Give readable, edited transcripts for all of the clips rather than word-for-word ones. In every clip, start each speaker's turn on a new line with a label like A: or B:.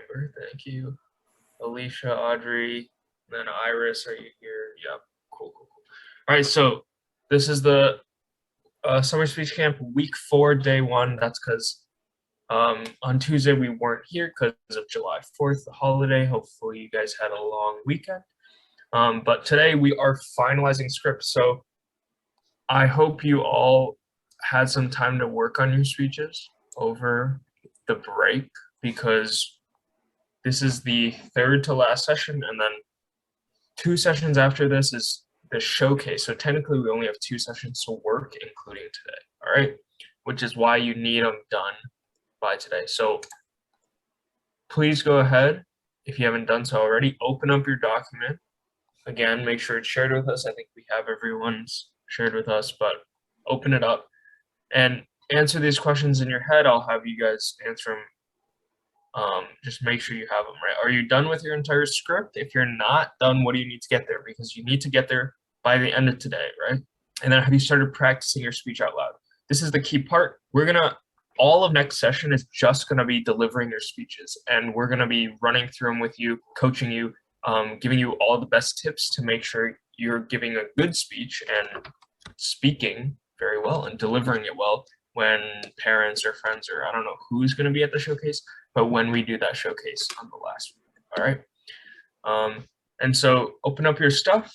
A: Amber, thank you. Alicia, Audrey, and then Iris, are you here? Yep, cool. All right, so this is the summer speech camp week 4, day 1. That's because on Tuesday we weren't here because of July 4th, the holiday. Hopefully you guys had a long weekend. But today we are finalizing scripts. So I hope you all had some time to work on your speeches over the break, because this is the 3rd to last session, and then 2 sessions after this is the showcase. So technically we only have 2 sessions to work, including today. All right, which is why you need them done by today. So please go ahead, if you haven't done so already, open up your document. Again, make sure it's shared with us. I think we have everyone's shared with us, but open it up and answer these questions in your head. I'll have you guys answer them. Just make sure you have them, right? Are you done with your entire script? If you're not done, what do you need to get there? Because you need to get there by the end of today, right? And then have you started practicing your speech out loud? This is the key part. All of next session is just gonna be delivering your speeches, and we're gonna be running through them with you, coaching you, giving you all the best tips to make sure you're giving a good speech and speaking very well and delivering it well when parents or friends, or I don't know who's going to be at the showcase, but when we do that showcase on the last week. All right. And so open up your stuff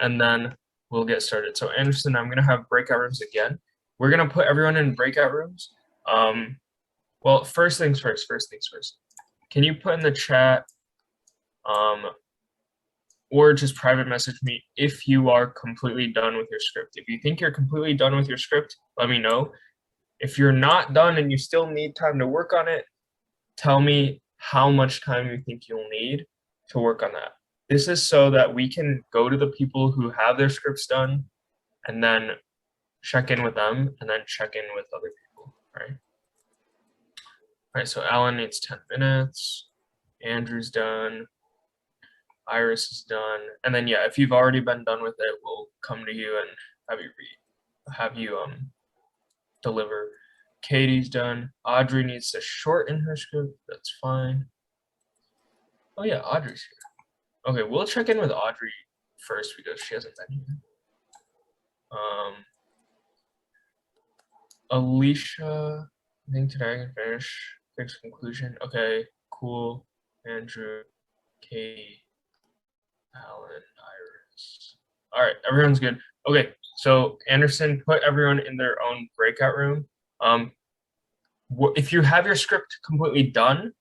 A: and then we'll get started. So Anderson, I'm going to have breakout rooms again. We're going to put everyone in breakout rooms. Well, first things first. Can you put in the chat or just private message me if you are completely done with your script? If you think you're completely done with your script, let me know. If you're not done and you still need time to work on it, tell me how much time you think you'll need to work on that. This is so that we can go to the people who have their scripts done and then check in with them and then check in with other people, right? All right, so Alan needs 10 minutes. Andrew's done. Iris is done. And then, yeah, if you've already been done with it, we'll come to you and have you deliver. Katie's done. Audrey needs to shorten her script. That's fine. Oh yeah, Audrey's here. Okay, we'll check in with Audrey first because she hasn't been here. Alicia, I think today I can fix conclusion. Okay, cool. Andrew, Katie, Alan, Iris. All right, everyone's good. Okay, so Anderson, put everyone in their own breakout room. If you have your script completely done,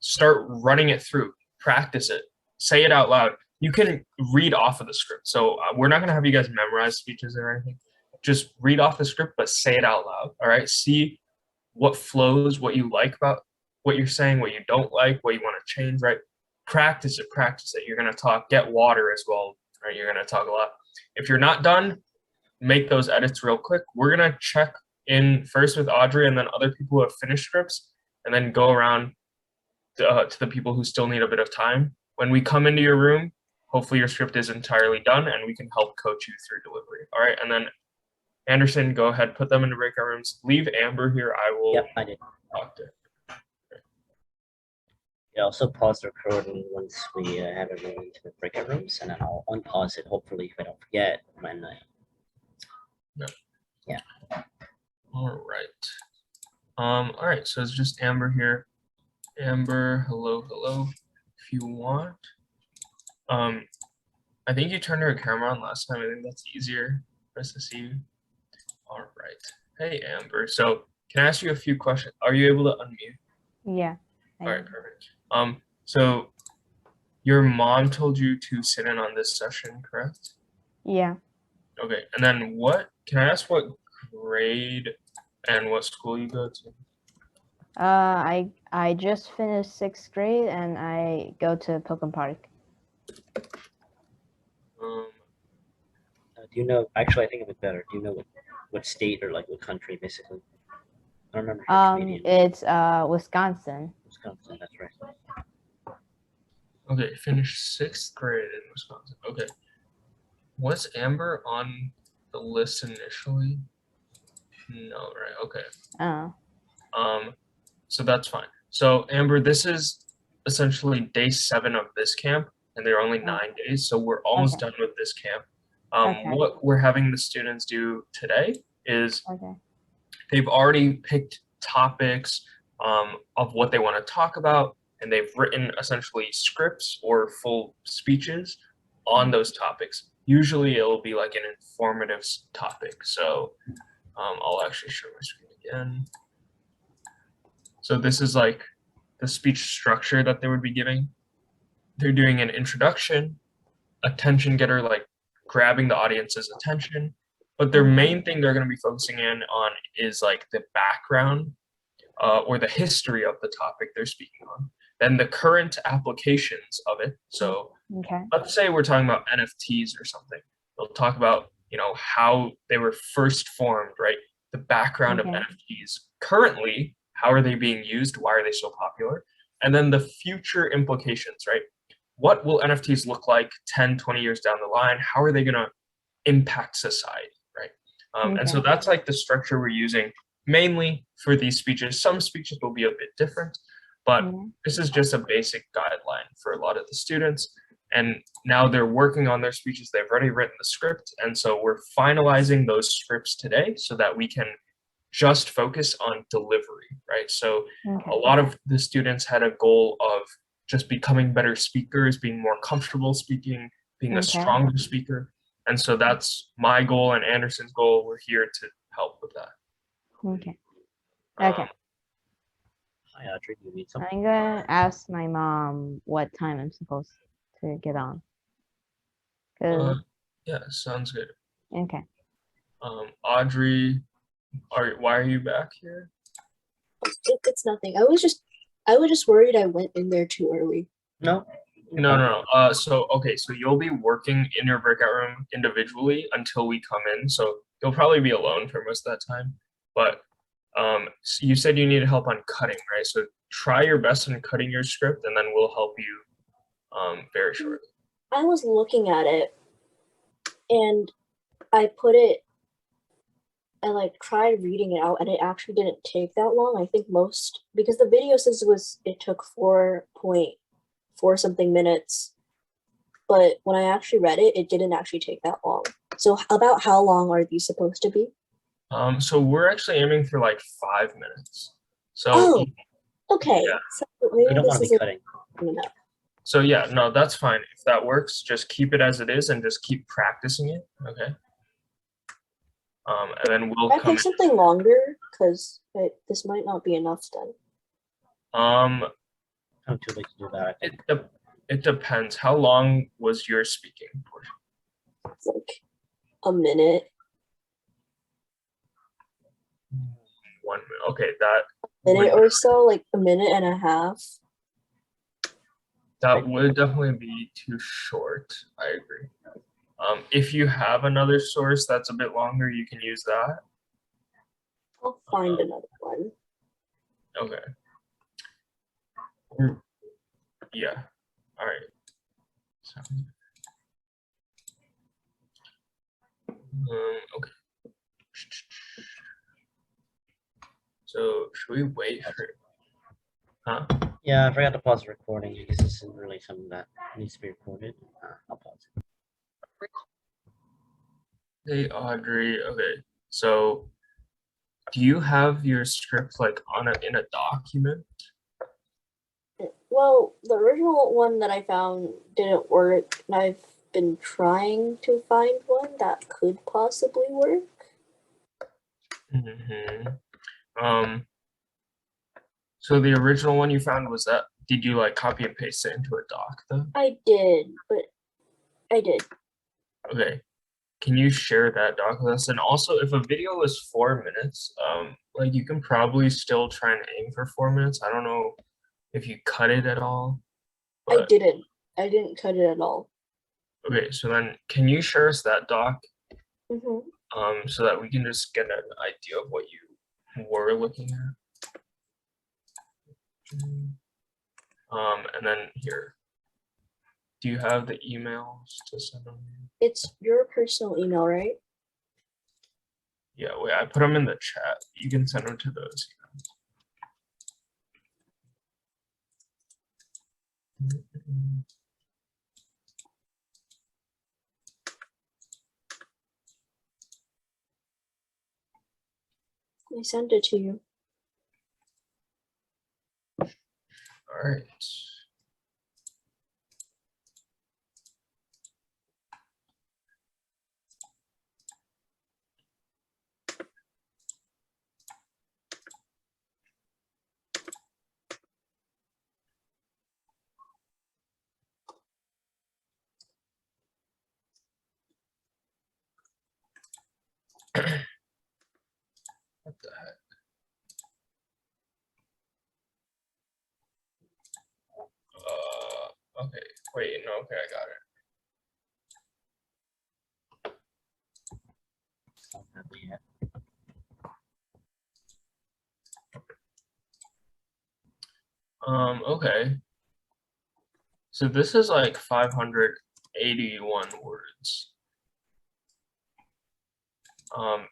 A: start running it through, practice it, say it out loud. You can read off of the script. So we're not gonna have you guys memorize speeches or anything. Just read off the script, but say it out loud, all right? See what flows, what you like about what you're saying, what you don't like, what you wanna change, right? Practice it. You're gonna talk, get water as well, right? You're gonna talk a lot. If you're not done, make those edits real quick. We're gonna check in first with Audrey and then other people who have finished scripts, and then go around to the people who still need a bit of time. When we come into your room, hopefully your script is entirely done and we can help coach you through delivery. All right, and then Anderson, go ahead, put them into breakout rooms. Leave Amber here. I will.
B: Yep, I did.
A: Talk to her.
B: Yeah, also pause the recording once we have everyone into the breakout rooms, and then I'll unpause it, hopefully, if I don't forget when Yeah.
A: All right, so it's just Amber here. Amber, hello. If you want. I think you turned your camera on last time. I think that's easier for us to see you. All right. Hey, Amber. So can I ask you a few questions? Are you able to unmute?
C: Yeah.
A: All right, perfect. So your mom told you to sit in on this session, correct?
C: Yeah.
A: Okay, and then can I ask what grade and what school you go to?
C: I just finished 6th grade and I go to Pilgrim Park.
B: do you know, actually I think it would be better, do you know what state or like what country basically? I don't remember.
C: It's Wisconsin.
B: Wisconsin, that's right.
A: Okay, finished 6th grade in Wisconsin. Okay. Was Amber on the list initially? No, right? Okay.
C: Oh.
A: So that's fine. So Amber, this is essentially day 7 of this camp, and there are only
C: Oh.
A: 9 days, so we're almost
C: Okay.
A: done with this camp.
C: Okay.
A: What we're having the students do today is
C: Okay.
A: they've already picked topics of what they want to talk about, and they've written essentially scripts or full speeches on those topics. Usually it'll be like an informative topic. So I'll actually share my screen again. So this is like the speech structure that they would be giving. They're doing an introduction, attention getter, like grabbing the audience's attention. But their main thing they're going to be focusing in on is like the background or the history of the topic they're speaking on, then the current applications of it. So
C: Okay.
A: let's say we're talking about NFTs or something. They'll talk about, how they were first formed, right? The background of
C: Okay.
A: NFTs. Currently, how are they being used? Why are they so popular? And then the future implications, right? What will NFTs look like 10, 20 years down the line? How are they going to impact society, right? And so
C: Okay.
A: that's like the structure we're using mainly for these speeches. Some speeches will be a bit different, but
C: Yeah.
A: this is just a basic guideline for a lot of the students. And now they're working on their speeches. They've already written the script. And so we're finalizing those scripts today so that we can just focus on delivery, right? So
C: Okay.
A: a lot of the students had a goal of just becoming better speakers, being more comfortable speaking, being a
C: Okay.
A: stronger speaker. And so that's my goal and Anderson's goal. We're here to help with that.
C: Okay. Okay.
A: Um,
B: Hi, Audrey. You need something?
C: I'm gonna ask my mom what time I'm supposed to get on. Cause
A: yeah, sounds good.
C: okay.
A: Audrey, why are you back here?
D: It's nothing. I was just worried I went in there too early.
B: No.
A: No. So you'll be working in your breakout room individually until we come in. So you'll probably be alone for most of that time. But so you said you needed help on cutting, right? So try your best in cutting your script, and then we'll help you very shortly.
D: I was looking at it and I like tried reading it out and it actually didn't take that long. I think because the video says it took 4.4 something minutes. But when I actually read it, it didn't actually take that long. So about how long are these supposed to be?
A: So we're actually aiming for like 5 minutes. So
D: Oh, okay.
A: Yeah.
D: So maybe
B: You don't want
D: this
B: to be
D: isn't
B: cutting.
D: enough.
A: So yeah, no, that's fine. If that works, just keep it as it is and just keep practicing it. Okay. And then we'll
D: Can I
A: come
D: pick something longer? Because this might not be enough then.
A: in.
B: I'm too late to do that. I think.
A: It depends. How long was your speaking portion?
D: It's like a minute.
A: 1 minute. Okay, that
D: Minute or so, like a minute and a half.
A: would definitely be too short. I agree. If you have another source that's a bit longer, you can use that.
D: I'll find another one.
A: Okay. Yeah. All right. So, okay. So should we wait for? Huh?
B: Yeah, I forgot to pause the recording. I guess this isn't really something that needs to be recorded. I'll pause it.
A: Hey Audrey. Okay. So, do you have your script like in a document?
D: Well, the original one that I found didn't work, and I've been trying to find one that could possibly work.
A: So the original one you found was that? Did you like copy and paste it into a doc though?
D: I did, but I did.
A: Okay. Can you share that doc with us? And also, if a video is 4 minutes, like you can probably still try and aim for 4 minutes. I don't know if you cut it at all.
D: I
A: but-
D: didn't. I didn't cut it at all.
A: Okay, so then can you share us that doc
D: Mm-hmm.
A: so that we can just get an idea of what you were looking at? And then here, do you have the emails to send them?
D: It's your personal email, right?
A: Yeah, wait, I put them in the chat. You can send them to those.
D: I sent it to you.
A: All right. What the heck? Okay. Wait, no, okay, I got it.
B: Don't have it yet.
A: Okay. So this is like 581 words.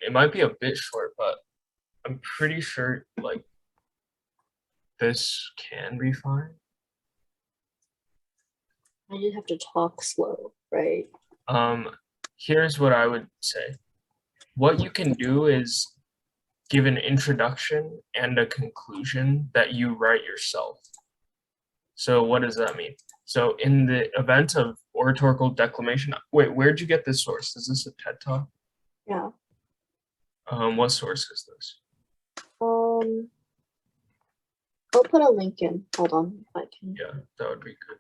A: It might be a bit short, but I'm pretty sure like this can be fine.
D: I did have to talk slow, right?
A: Here's what I would say. What you can do is give an introduction and a conclusion that you write yourself. So what does that mean? So in the event of oratorical declamation, wait, where'd you get this source? Is this a TED Talk?
D: Yeah.
A: What source is this?
D: I'll put a link in. Hold on, if I can.
A: Yeah, that would be good.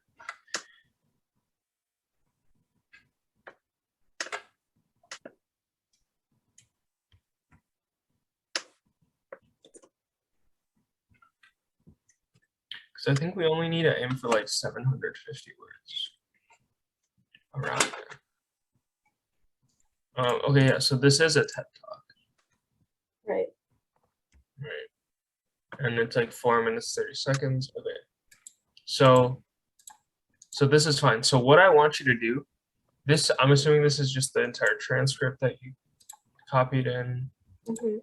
A: Because I think we only need to aim for like 750 words. Around there. Okay, yeah, so this is a TED Talk,
D: Right.
A: right? And it's like 4 minutes, 30 seconds. Okay. So this is fine. So what I want you to do, this, I'm assuming this is just the entire transcript that you copied in.
D: Mm-hmm.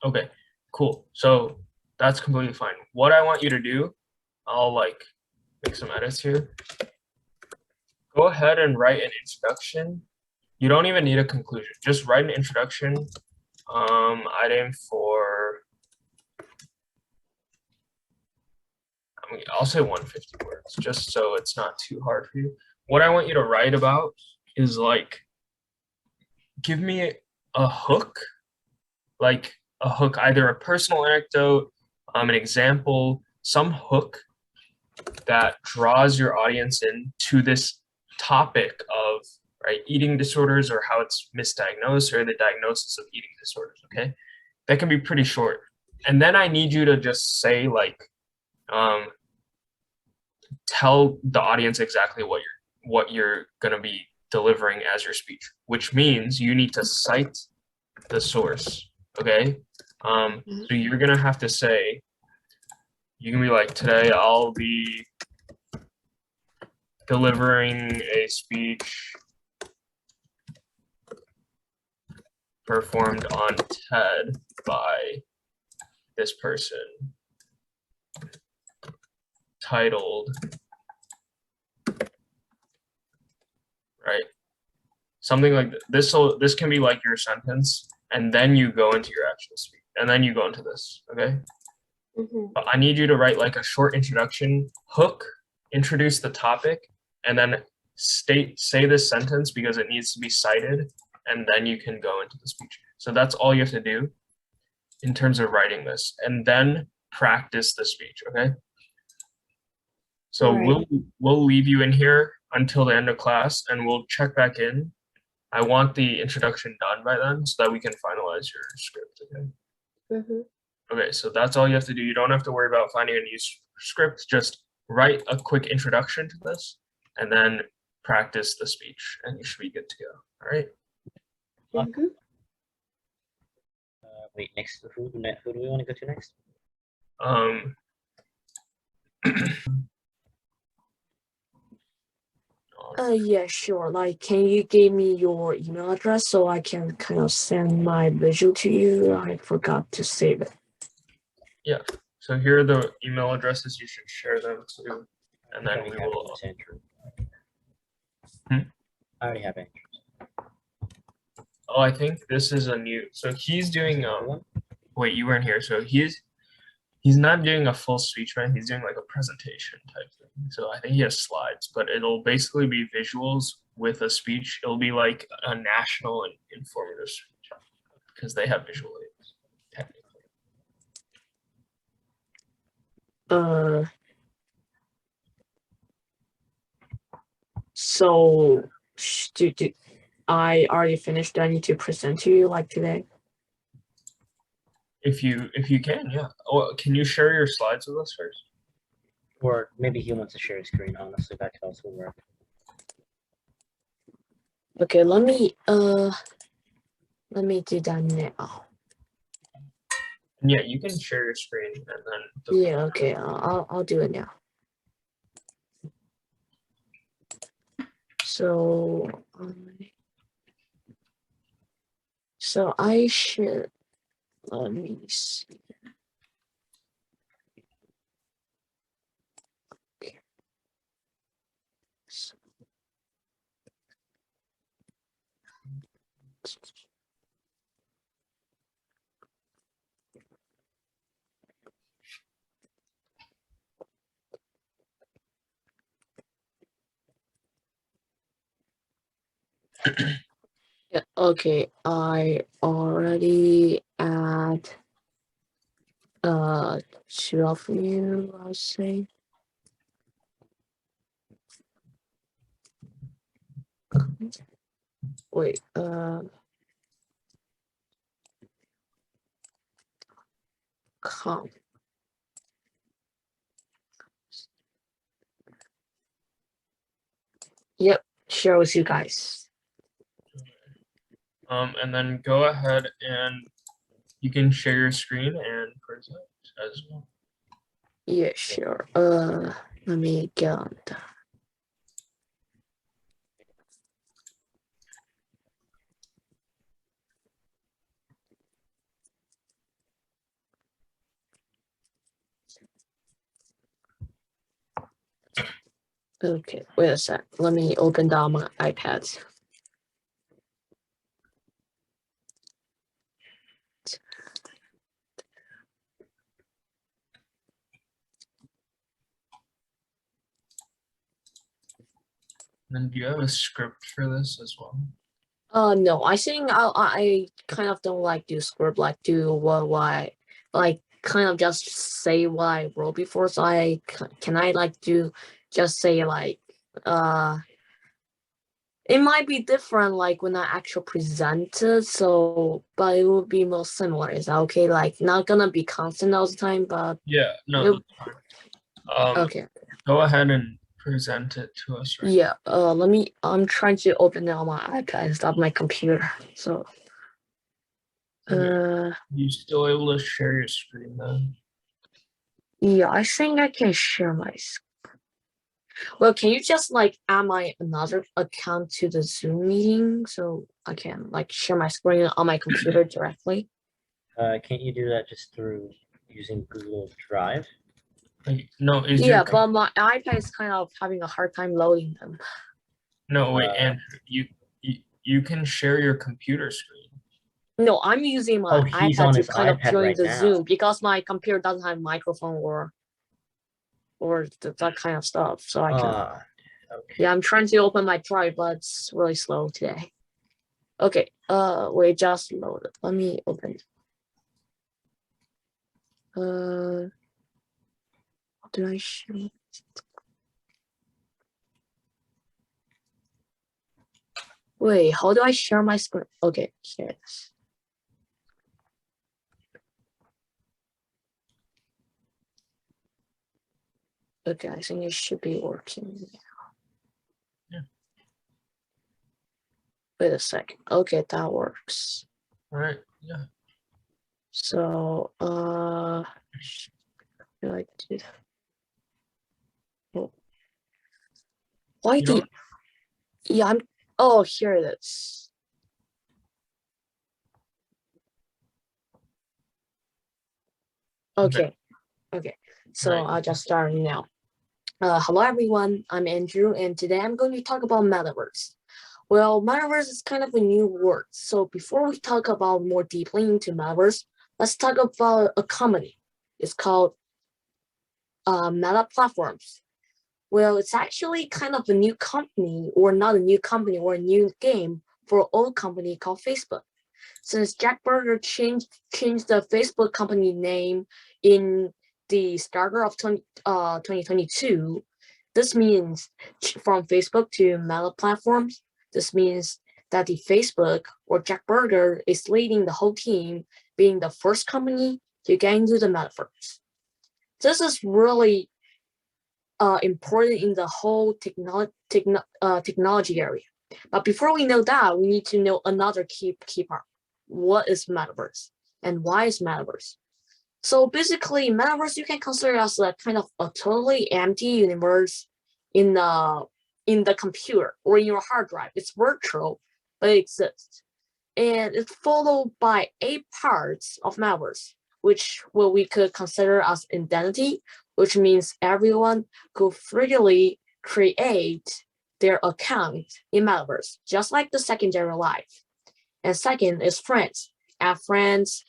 A: Okay, cool. So that's completely fine. What I want you to do, I'll like make some edits here. Go ahead and write an introduction. You don't even need a conclusion. Just write an introduction. I'd aim for, I'll say 150 words, just so it's not too hard for you. What I want you to write about is like, give me a hook, like a hook, either a personal anecdote, an example, some hook that draws your audience in to this topic of, right, eating disorders or how it's misdiagnosed or the diagnosis of eating disorders. Okay, that can be pretty short. And then I need you to just say like, tell the audience exactly what you're gonna be delivering as your speech, which means you need to cite the source. Okay, so you're gonna have to say, you can be like, today I'll be delivering a speech performed on TED by this person titled, right? Something like this. So this can be like your sentence, and then you go into your actual speech, and then you go into this, okay?
D: Mm-hmm.
A: But I need you to write like a short introduction, hook, introduce the topic, and then say this sentence because it needs to be cited, and then you can go into the speech. So that's all you have to do in terms of writing this, and then practice the speech, okay? So
D: Right.
A: we'll leave you in here until the end of class, and we'll check back in. I want the introduction done by then so that we can finalize your script, okay?
D: Mm-hmm.
A: Okay, so that's all you have to do. You don't have to worry about finding a new script. Just write a quick introduction to this and then practice the speech, and you should be good to go. All right.
D: Mm-hmm.
B: Wait, next, who do we want to go to next?
E: Yeah, sure. Like, can you give me your email address so I can kind of send my visual to you? I forgot to save it.
A: So here are the email addresses. You should share them too, and then
B: I
A: we
B: already have
A: will.
B: yours, Andrew.
A: Hmm?
B: I already have Andrew.
A: Oh, I think this is a new. So he's doing.
B: One?
A: Wait, you weren't here. So he's not doing a full speech, right? He's doing like a presentation type thing. So I think he has slides, but it'll basically be visuals with a speech. It'll be like a national and informative speech because they have visual aids, technically.
E: So do I already finished? Do I need to present to you like today?
A: If you can, yeah. Oh, can you share your slides with us first?
B: Or maybe he wants to share his screen. Honestly, that could also work.
E: Okay, let me do that now.
A: Yeah, you can share your screen and then.
E: Yeah, okay, I'll do it now. So I should, let me see. Okay. So- Yeah, okay, I already add 2 of you, I'll say. Wait, come. Yep, share with you guys.
A: And then go ahead and you can share your screen and present as well.
E: Yeah, sure. Let me get on that. Okay, wait a sec. Let me open down my iPad.
A: And then do you have a script for this as well?
E: No, I think I kind of don't like do script, like do what like kind of just say what I wrote before. So can I like do just say like it might be different like when I actually present it, so but it will be more similar. Is that okay? Like not gonna be constant all the time, but
A: Yeah, no,
E: Yep.
A: that's fine.
E: okay.
A: Go ahead and present it to us right
E: Yeah, I'm trying to open it on my iPad instead of my computer. So
A: You still able to share your screen then?
E: yeah, I think I can share my Well, can you just like add my another account to the Zoom meeting so I can like share my screen on my computer directly?
B: Can't you do that just through using Google Drive?
A: Like, no, is
E: Yeah,
A: your
E: but my iPad is kind of having a hard time loading them.
A: no wait,
B: Uh,
A: Andrew, you can share your computer screen.
E: No, I'm using my
B: Oh, he's
E: iPad
B: on
E: to
B: his
E: kind of
B: iPad
E: join
B: right
E: the
B: now.
E: Zoom because my computer doesn't have microphone or that kind of stuff. So I can
B: Okay.
E: yeah, I'm trying to open my Drive, but it's really slow today. Okay, we just loaded. Let me open it. Did I show? Wait, how do I share my screen? Okay, here it is. Okay, I think it should be working now.
A: Yeah.
E: Wait a second. Okay, that works.
A: All right, yeah.
E: So, should I do that? Oh. Why
A: You
E: did?
A: don't-
E: Yeah, I'm. Oh, here it is. Okay. Okay, so
A: Right.
E: I'll just start now. Hello everyone, I'm Andrew, and today I'm going to talk about metaverse. Well, metaverse is kind of a new word, so before we talk about more deeply into metaverse, let's talk about a company. It's called Meta Platforms. Well, it's actually kind of a new company, or not a new company, or a new game for an old company called Facebook. Since Jack Berger changed the Facebook company name in the starter of 2022, this means from Facebook to Meta Platforms. This means that the Facebook or Jack Berger is leading the whole team, being the first company to get into the metaverse. This is really important in the whole technology area. But before we know that, we need to know another key part. What is metaverse and why is metaverse? So basically, metaverse you can consider as a kind of a totally empty universe in the computer or in your hard drive. It's virtual, but it exists. And it's followed by 8 parts of metaverse, which what we could consider as identity, which means everyone could freely create their account in metaverse, just like the secondary life. And second is friends. Add friends,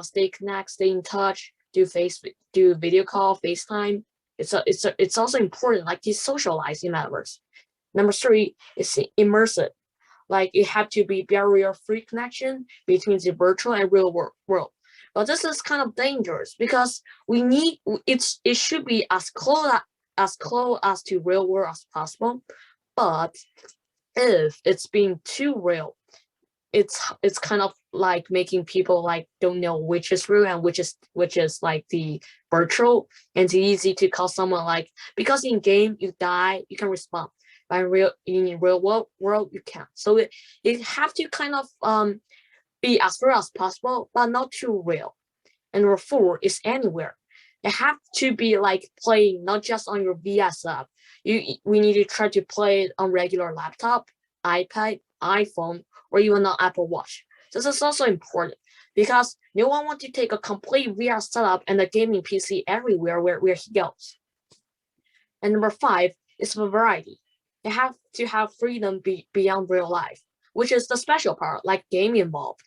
E: stay connected, stay in touch, do video call, FaceTime. It's also important, like to socialize in metaverse. Number 3 is immersive. Like it have to be barrier-free connection between the virtual and real world. But this is kind of dangerous because it should be as close as to real world as possible. But if it's being too real, it's kind of like making people like don't know which is real and which is like the virtual, and it's easy to call someone like, because in game you die, you can respawn. But in real world you can't. So it have to kind of be as real as possible, but not too real. And number 4 is anywhere. It have to be like playing not just on your VS app. We need to try to play it on regular laptop, iPad, iPhone, or even on Apple Watch. This is also important because no one wants to take a complete VR setup and a gaming PC everywhere where he goes. And number 5 is variety. They have to have freedom beyond real life, which is the special part, like game involved.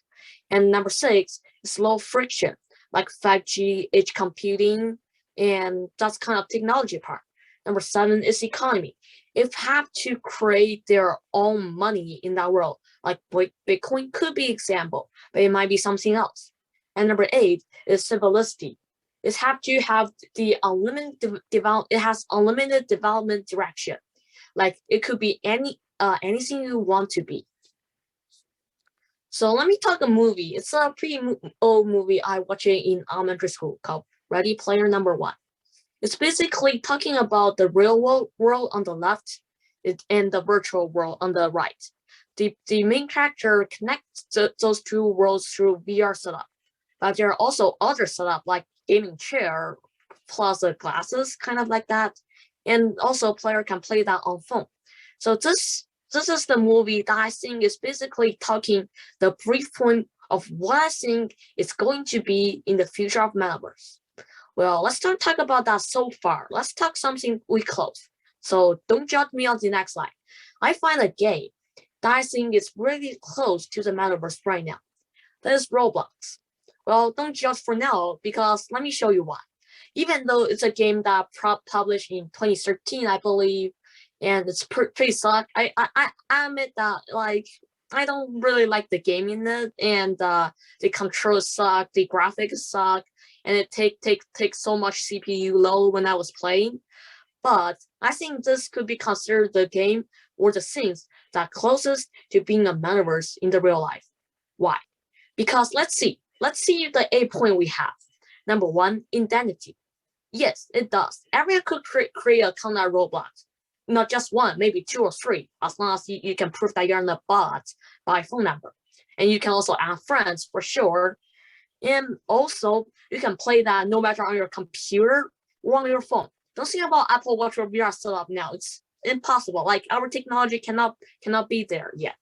E: And number 6 is low friction, like 5G, edge computing, and that's kind of technology part. Number 7 is economy. If have to create their own money in that world, like Bitcoin could be example, but it might be something else. And number 8 is simplicity. It have to have the unlimited it has unlimited development direction. Like it could be anything you want to be. So let me talk a movie. It's a pretty old movie I watched in elementary school called Ready Player #1. It's basically talking about the real world on the left and the virtual world on the right. The main character connects those two worlds through VR setup, but there are also other setup like gaming chair plus the glasses, kind of like that, and also player can play that on phone. So this is the movie that I think is basically talking the brief point of what I think is going to be in the future of metaverse. Well, let's not talk about that so far. Let's talk something we close. So don't judge me on the next slide. I find a game that I think is really close to the metaverse right now. That is Roblox. Well, don't judge for now because let me show you why. Even though it's a game that published in 2013, I believe, and it's pretty suck. I admit that like I don't really like the game in it, and the controls suck, the graphics suck, and it takes so much CPU load when I was playing. But I think this could be considered the game or the things that closest to being a metaverse in the real life. Why? Because let's see the 8 point we have. Number 1, identity. Yes, it does. Everyone could create an account at Roblox. Not just 1, maybe 2 or 3, as long as you can prove that you're not a bot by phone number. And you can also add friends for sure. And also, you can play that no matter on your computer or on your phone. Don't think about Apple Watch or VR setup now. It's impossible. Like our technology cannot be there yet.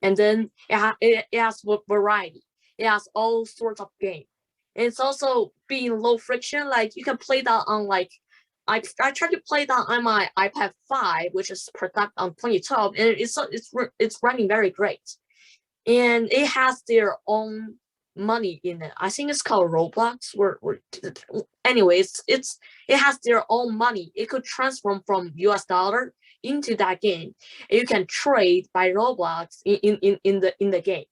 E: And then it has variety. It has all sorts of games. It's also being low friction. Like you can play that on like I tried to play that on my iPad 5, which is product on 2012, and it's running very great. And it has their own money in it. I think it's called Roblox. Anyways, it has their own money. It could transform from US dollar into that game. And you can trade by Roblox in the game.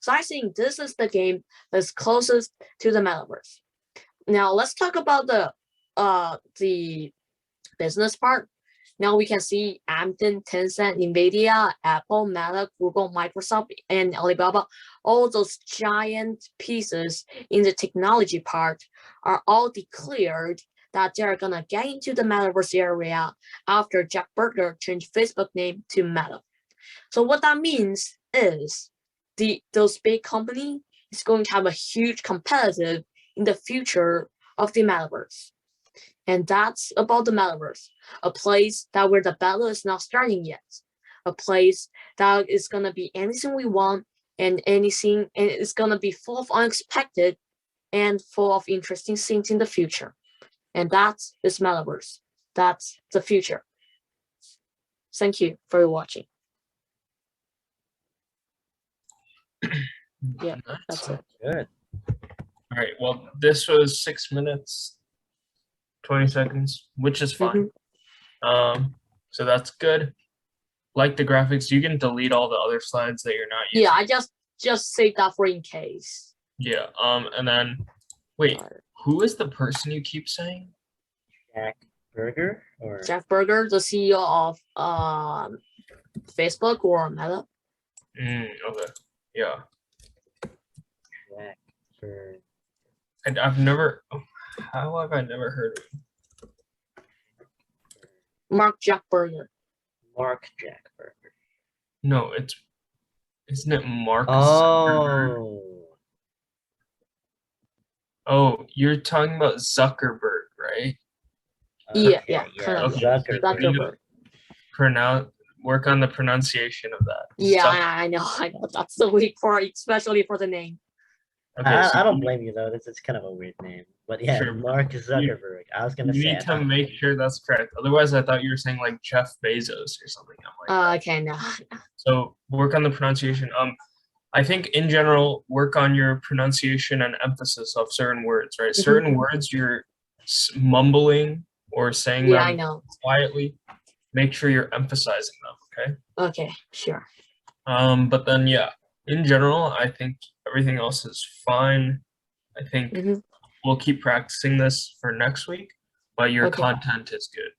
E: So I think this is the game that's closest to the metaverse. Now let's talk about the business part. Now we can see Amazon, Tencent, Nvidia, Apple, Meta, Google, Microsoft, and Alibaba. All those giant pieces in the technology part are all declared that they're gonna get into the metaverse area after Jack Berger changed Facebook name to Meta. So what that means is those big companies is going to have a huge competitive in the future of the metaverse. And that's about the metaverse, a place that where the battle is not starting yet, a place that is gonna be anything we want and anything, and it's gonna be full of unexpected and full of interesting things in the future. And that's this metaverse. That's the future. Thank you for watching. Yeah, that's it.
B: Good.
A: All right. Well, this was 6 minutes, 20 seconds, which is fine. So that's good. Like the graphics, you can delete all the other slides that you're not using.
E: Yeah, I just saved that for in case.
A: Yeah. And then wait, who is the person you keep saying?
B: Jack Berger or
E: Jeff Berger, the CEO of Facebook or Meta.
A: Okay. Yeah.
B: Jack Berger.
A: And I've never. How have I never heard of him?
E: Mark Jack Berger.
B: Mark Jack Berger.
A: No, isn't it Mark Zuckerberg?
B: Oh,
A: Oh, you're talking about Zuckerberg, right?
E: Yeah,
B: okay,
E: yeah, kind
A: of.
B: Zuckerberg.
E: Zuckerberg.
A: Work on the pronunciation of that.
E: Yeah,
A: Zuck-
E: I know. That's the weak part, especially for the name.
A: Okay, so
B: I don't blame you though. This is kind of a weird name, but yeah,
A: Sure.
B: Mark Zuckerberg. I was gonna
A: you
B: say.
A: need to make sure that's correct. Otherwise, I thought you were saying like Jeff Bezos or something. I'm like,
E: Okay, no.
A: so work on the pronunciation. I think in general, work on your pronunciation and emphasis of certain words, right?
E: Mhm.
A: Certain words you're mumbling or saying
E: Yeah, I
A: them
E: know.
A: quietly. Make sure you're emphasizing them, okay?
E: Okay, sure.
A: But then yeah, in general, I think everything else is fine. I think
E: Mhm.
A: we'll keep practicing this for next week, but your
E: Okay.
A: content is good.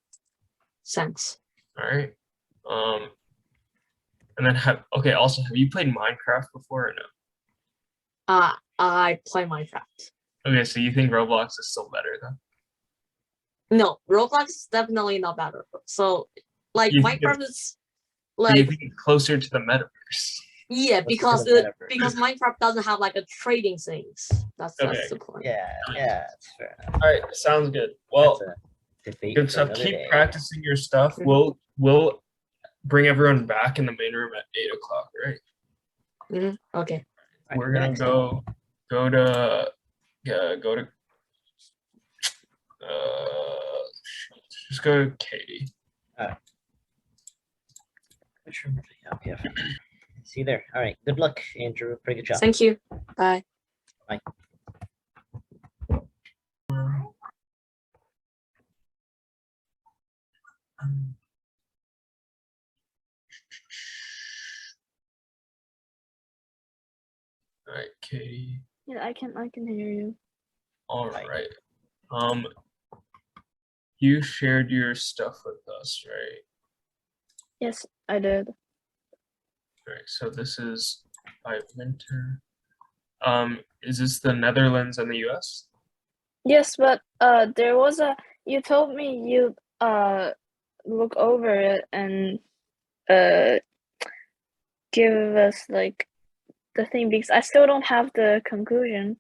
E: Thanks.
A: All right. And then also, have you played Minecraft before or no?
E: I play Minecraft.
A: Okay, so you think Roblox is still better though?
E: No, Roblox is definitely not better. So, like,
A: You think
E: Minecraft is
A: But you
E: like,
A: think it's closer to the metaverse?
E: yeah,
B: Let's
E: because
B: do the metaverse.
E: because Minecraft doesn't have like a trading things. That's
A: Okay.
E: the point.
B: Yeah, that's fair enough.
A: All right, sounds good. Well,
B: That's a debate
A: good
B: for
A: stuff.
B: another
A: Keep
B: day.
A: practicing your stuff.
E: Mhm.
A: We'll bring everyone back in the main room at 8 o'clock, right?
E: Okay.
B: Right,
A: We're gonna
B: next.
A: go to just go to Katie.
B: Sure. Okay. See you there. All right. Good luck, Andrew. Pretty good job.
E: Thank you. Bye.
A: All right, Katie.
C: Yeah, I can hear you.
A: All
B: Right.
A: right. You shared your stuff with us, right?
C: Yes, I did.
A: All right. So this is by Winter. Is this the Netherlands and the U.S.?
C: Yes, but there was you told me you look over it and give us like the thing because I still don't have the conclusion.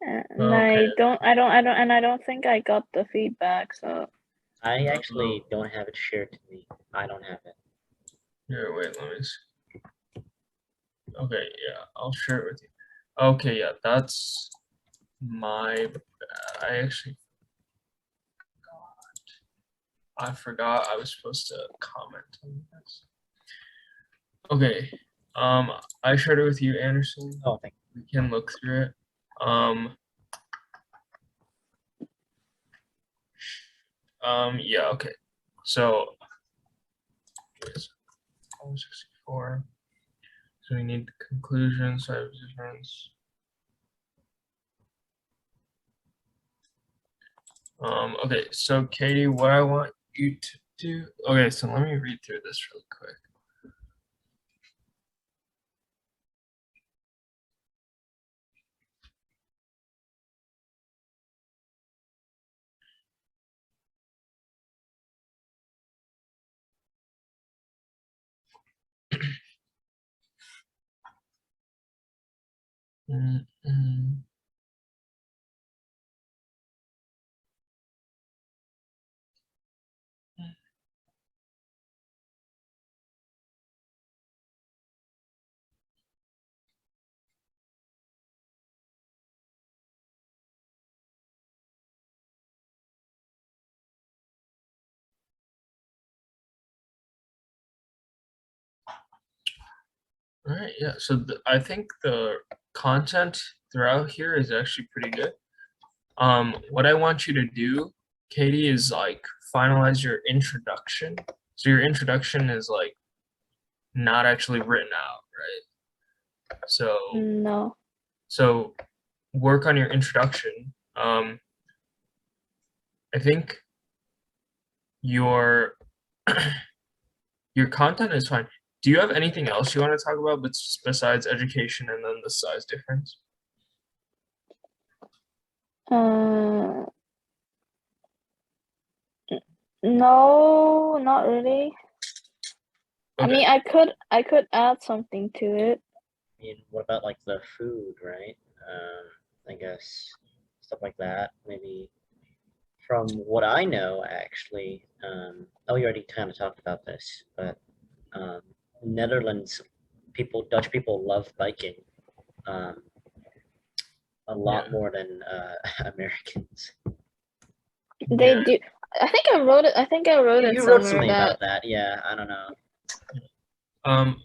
C: And
A: Okay.
C: I don't think I got the feedback, so
B: I actually don't have it shared to me. I don't have it.
A: Here, wait, let me see. Okay, yeah, I'll share it with you. Okay, yeah, that's my bad. I forgot I was supposed to comment on this. Okay, I shared it with you, Anderson.
B: Oh, thank
A: We can look through it. Yeah, okay. So, 64. So we need the conclusion, side of difference. Okay, so Katie, what I want you to do. Okay, so let me read through this really quick. All right, yeah. So I think the content throughout here is actually pretty good. What I want you to do, Katie, is like finalize your introduction. So your introduction is like not actually written out, right?
C: No.
A: So work on your introduction. I think your your content is fine. Do you have anything else you want to talk about besides education and then the size difference?
C: No, not really. I
A: Okay.
C: mean, I could add something to it.
B: I mean, what about like the food, right? I guess stuff like that. Maybe from what I know, actually, oh, you already kind of talked about this, but Netherlands people, Dutch people love biking a lot
A: Yeah.
B: more than Americans.
C: They
A: Yeah.
C: do. I think I wrote it. I think I wrote it
B: You wrote
C: somewhere
B: something
C: that
B: about that, yeah. I don't know.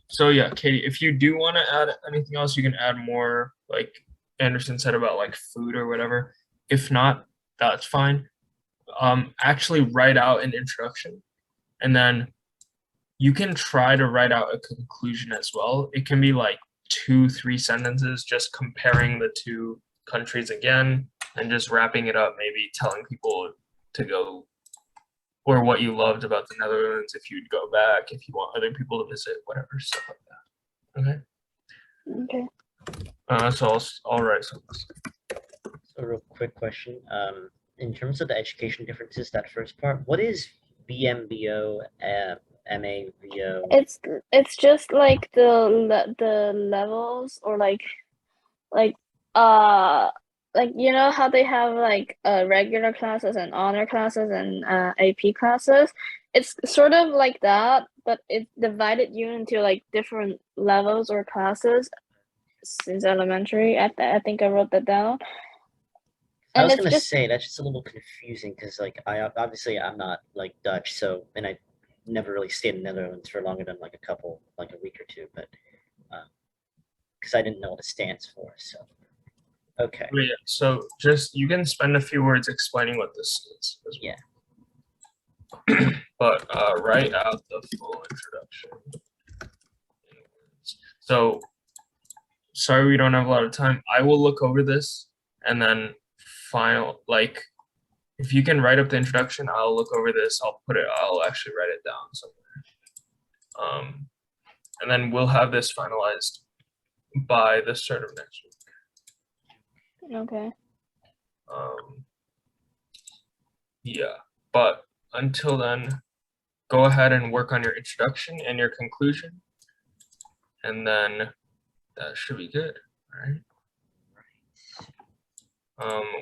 A: So yeah, Katie, if you do want to add anything else, you can add more, like Anderson said about like food or whatever. If not, that's fine. Actually write out an introduction, and then you can try to write out a conclusion as well. It can be like 2-3 sentences, just comparing the two countries again, and just wrapping it up, maybe telling people to go, or what you loved about the Netherlands, if you'd go back, if you want other people to visit, whatever, stuff like that. Okay.
C: okay.
A: So I'll write some.
B: So, real quick question. In terms of the education differences, that first part, what is BMBO, MAVO?
C: It's just like the levels, or like uh like, you know how they have like regular classes and honor classes and AP classes. It's sort of like that, but it divided you into like different levels or classes since elementary. I think I wrote that down.
B: I
C: And
B: was
C: it's
B: gonna
C: just
B: say that's just a little confusing because, like, obviously I'm not like Dutch, so and I never really stayed in the Netherlands for longer than like a week or two, but because I didn't know what it stands for. So, okay,
A: But yeah, so just you can spend a few words explaining what this is as well.
B: Yeah.
A: But write out the full introduction. So sorry we don't have a lot of time. I will look over this and then like if you can write up the introduction, I'll look over this. I'll actually write it down somewhere. And then we'll have this finalized by the start of next week.
C: okay.
A: Yeah, but until then, go ahead and work on your introduction and your conclusion, and then that should be good. All right.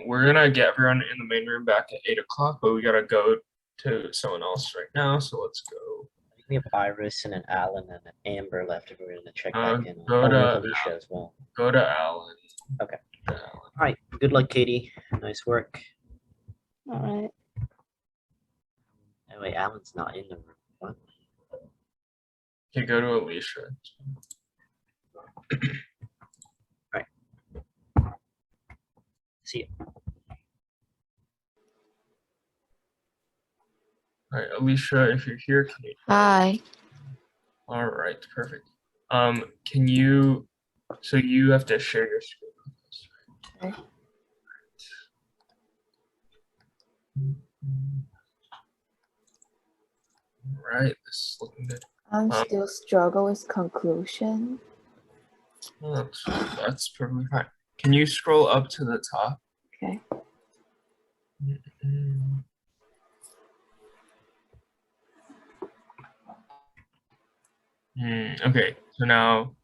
A: We're gonna get everyone in the main room back at 8 o'clock, but we gotta go to someone else right now. So let's go.
B: I think we have Iris and an Alan and an Amber left if we're gonna check back in.
A: Go
B: Oh, and
A: to
B: Alicia as well.
A: Go to Alan.
B: Okay. All right. Good luck, Katie. Nice work.
C: All right.
B: Oh, wait, Alan's not in the room. What?
A: Okay, go to Alicia.
B: See you.
A: All right, Alicia, if you're here, can you?
E: Hi.
A: All right, perfect. Can you? So you have to share your screen.
E: Okay.
A: All right, this is looking good.
F: I'm
A: Um,
F: still struggle with conclusion.
A: Well, that's perfectly fine. Can you scroll up to the top?
F: Okay.
A: Okay, so now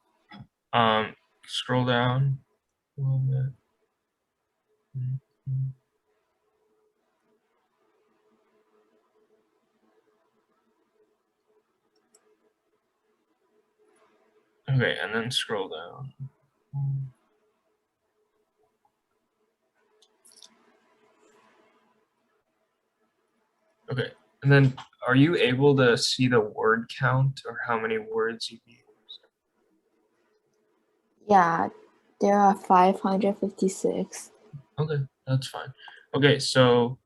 A: scroll down a little bit. Okay, and then scroll down. Okay, and then are you able to see the word count or how many words you use?
F: Yeah, there are 556.
A: Okay, that's fine. Okay, so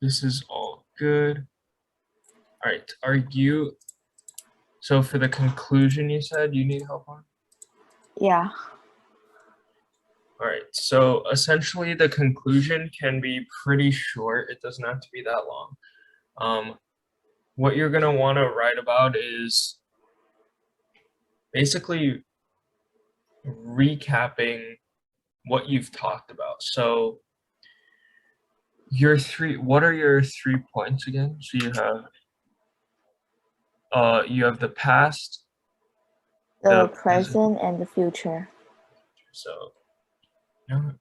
A: this is all good. All right, are you, so for the conclusion you said you need help on?
F: Yeah.
A: All right, so essentially the conclusion can be pretty short. It doesn't have to be that long. What you're gonna wanna write about is basically recapping what you've talked about. So what are your 3 points again? So you have the past,
F: The
A: the present.
F: present and the future.
A: So yeah.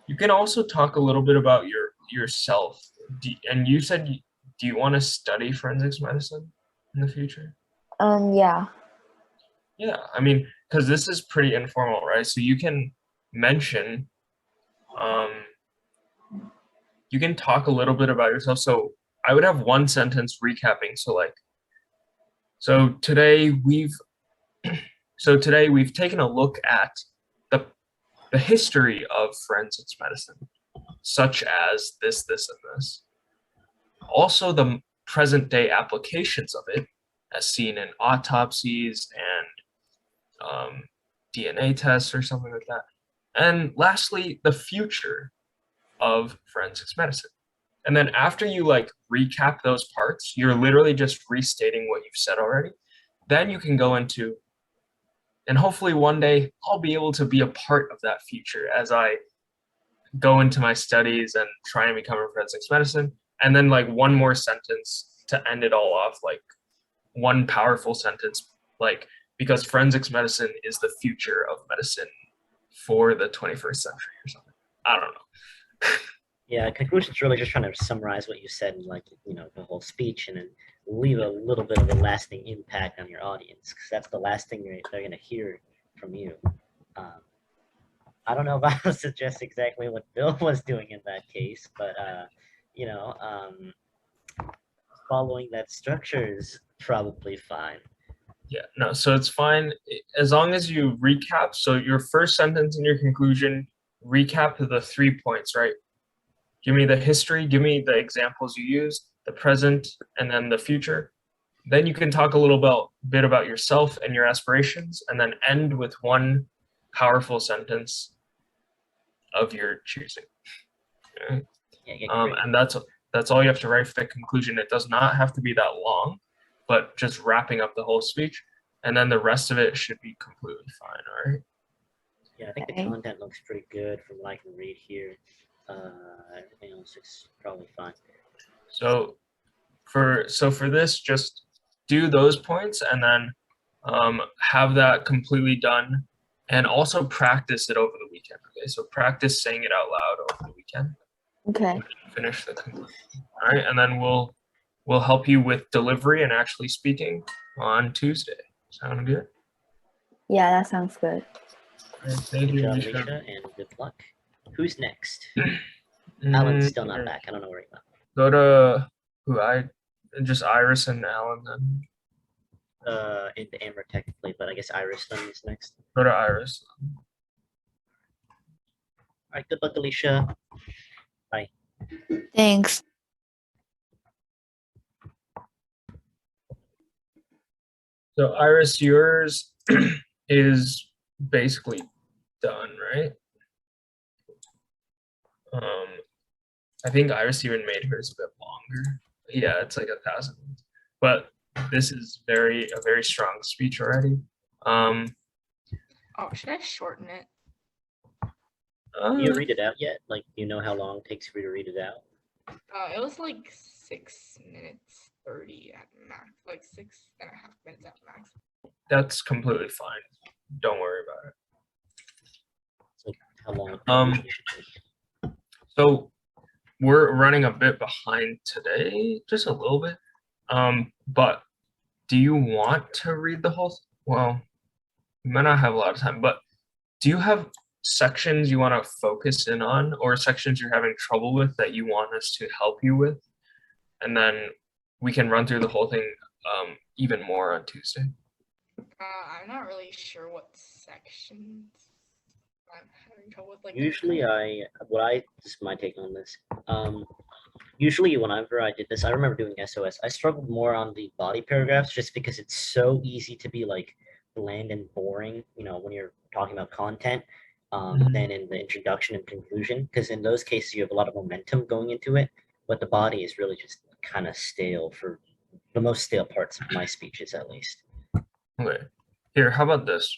A: You can also talk a little bit about yourself. And you said, do you want to study forensics medicine in the future?
F: Yeah.
A: Yeah, I mean, because this is pretty informal, right? So you can mention, you can talk a little bit about yourself. So I would have one sentence recapping. So today we've taken a look at the history of forensics medicine, such as this, and this. Also, the present day applications of it, as seen in autopsies and DNA tests or something like that. And lastly, the future of forensics medicine. And then after you like recap those parts, you're literally just restating what you've said already. Then you can go into, and hopefully one day I'll be able to be a part of that future as I go into my studies and try and become a forensics medicine. And then like one more sentence to end it all off, like one powerful sentence, like because forensics medicine is the future of medicine for the 21st century or something. I don't know.
B: Yeah, conclusion's really just trying to summarize what you said in, like, the whole speech, and then leave a little bit of a lasting impact on your audience, because that's the last thing they're going to hear from you. I don't know if I would suggest exactly what Bill was doing in that case, but following that structure is probably fine.
A: Yeah, no, so it's fine as long as you recap. So your first sentence and your conclusion, recap the 3 points, right? Give me the history, give me the examples you used, the present, and then the future. Then you can talk a little bit about yourself and your aspirations, and then end with one powerful sentence of your choosing. Okay?
B: Yeah,
A: And that's all you have to write for the conclusion. It does not have to be that long, but just wrapping up the whole speech, and then the rest of it should be completely fine. All right.
B: Yeah, I think the
F: Okay.
B: content looks pretty good from what I can read here. Everything else is probably fine.
A: So for this, just do those points and then have that completely done, and also practice it over the weekend. Okay, so practice saying it out loud over the weekend.
F: Okay.
A: Finish the conclusion. All right, and then we'll will help you with delivery and actually speaking on Tuesday. Sound good?
F: Yeah, that sounds good.
A: All right, thank
B: Good
A: you,
B: job,
A: Alicia.
B: Alicia, and good luck. Who's next? Alan's still not back. I don't know where he went.
A: Go to just Iris and Alan then.
B: Into Amber technically, but I guess Iris then is next.
A: Go to Iris.
B: All right, good luck, Alicia.
F: Thanks.
A: So Iris, yours is basically done, right? I think Iris even made hers a bit longer. Yeah, it's like 1,000. But this is a very strong speech already.
G: Oh, should I shorten it?
B: Do you read it out yet? Like, do you know how long it takes for you to read it out?
G: It was like 6 minutes 30 at max, like 6.5 minutes at max.
A: That's completely fine. Don't worry about it.
B: It's like how long it usually should take.
A: So we're running a bit behind today, just a little bit. But do you want to read the whole? Well, you might not have a lot of time, but do you have sections you want to focus in on, or sections you're having trouble with that you want us to help you with? And then we can run through the whole thing even more on Tuesday.
G: I'm not really sure what sections I'm having trouble with. Like
B: Usually this is my take on this. Usually whenever I did this, I remember doing SOS, I struggled more on the body paragraphs just because it's so easy to be like bland and boring, when you're talking about content, than in the introduction and conclusion, because in those cases you have a lot of momentum going into it, but the body is really just kind of stale for the most stale parts of my speeches, at least.
A: Okay. Here, how about this?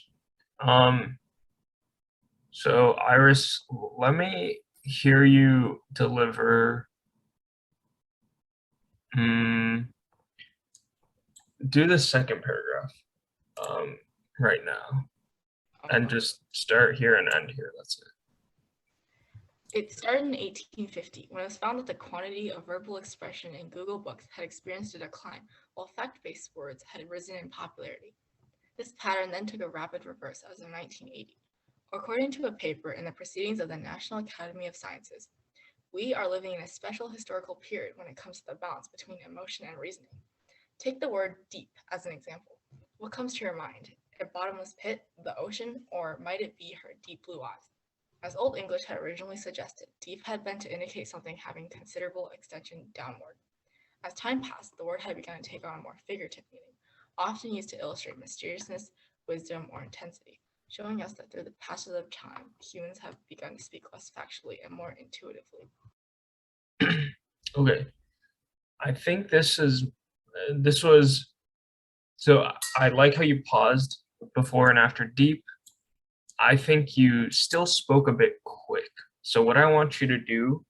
A: So Iris, let me hear you deliver. Do the second paragraph right now, and just start here and end here. That's it.
G: It started in 1850 when it was found that the quantity of verbal expression in Google Books had experienced a decline, while fact-based words had risen in popularity. This pattern then took a rapid reverse as of 1980. According to a paper in the Proceedings of the National Academy of Sciences, we are living in a special historical period when it comes to the balance between emotion and reasoning. Take the word deep as an example. What comes to your mind? A bottomless pit, the ocean, or might it be her deep blue eyes? As Old English had originally suggested, deep had been to indicate something having considerable extension downward. As time passed, the word had begun to take on a more figurative meaning, often used to illustrate mysteriousness, wisdom, or intensity, showing us that through the passage of time, humans have begun to speak less factually and more intuitively.
A: Okay. I think this was, so I like how you paused before and after deep. I think you still spoke a bit quick. So what I want you to do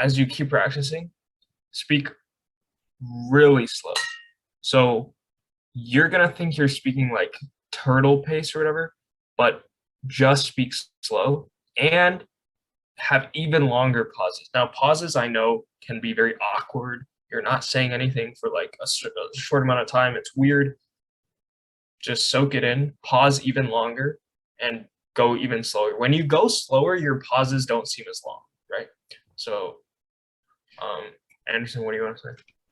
A: as you keep practicing, speak really slow. So you're gonna think you're speaking like turtle pace or whatever, but just speak slow and have even longer pauses. Now, pauses I know can be very awkward. You're not saying anything for like a short amount of time. It's weird. Just soak it in, pause even longer, and go even slower. When you go slower, your pauses don't seem as long, right? So, Anderson, what do you want to say?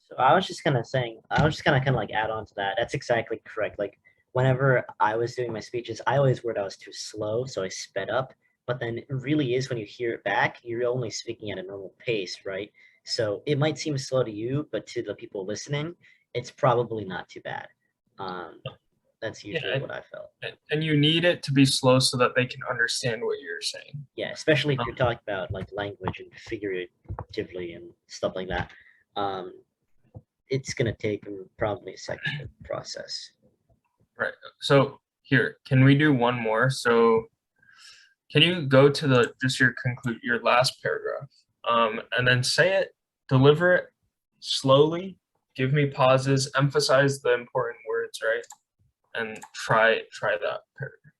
B: So I was just gonna kind of like add on to that. That's exactly correct. Like whenever I was doing my speeches, I always worried I was too slow, so I sped up. But then it really is when you hear it back, you're only speaking at a normal pace, right? So it might seem slow to you, but to the people listening, it's probably not too bad. That's usually what I felt.
A: And you need it to be slow so that they can understand what you're saying.
B: Yeah, especially if you're talking about like language and figuratively and stuff like that. It's gonna take probably a second to process.
A: Right. So here, can we do one more? So can you go to your last paragraph, and then say it, deliver it slowly, give me pauses, emphasize the important words, right? And try that paragraph.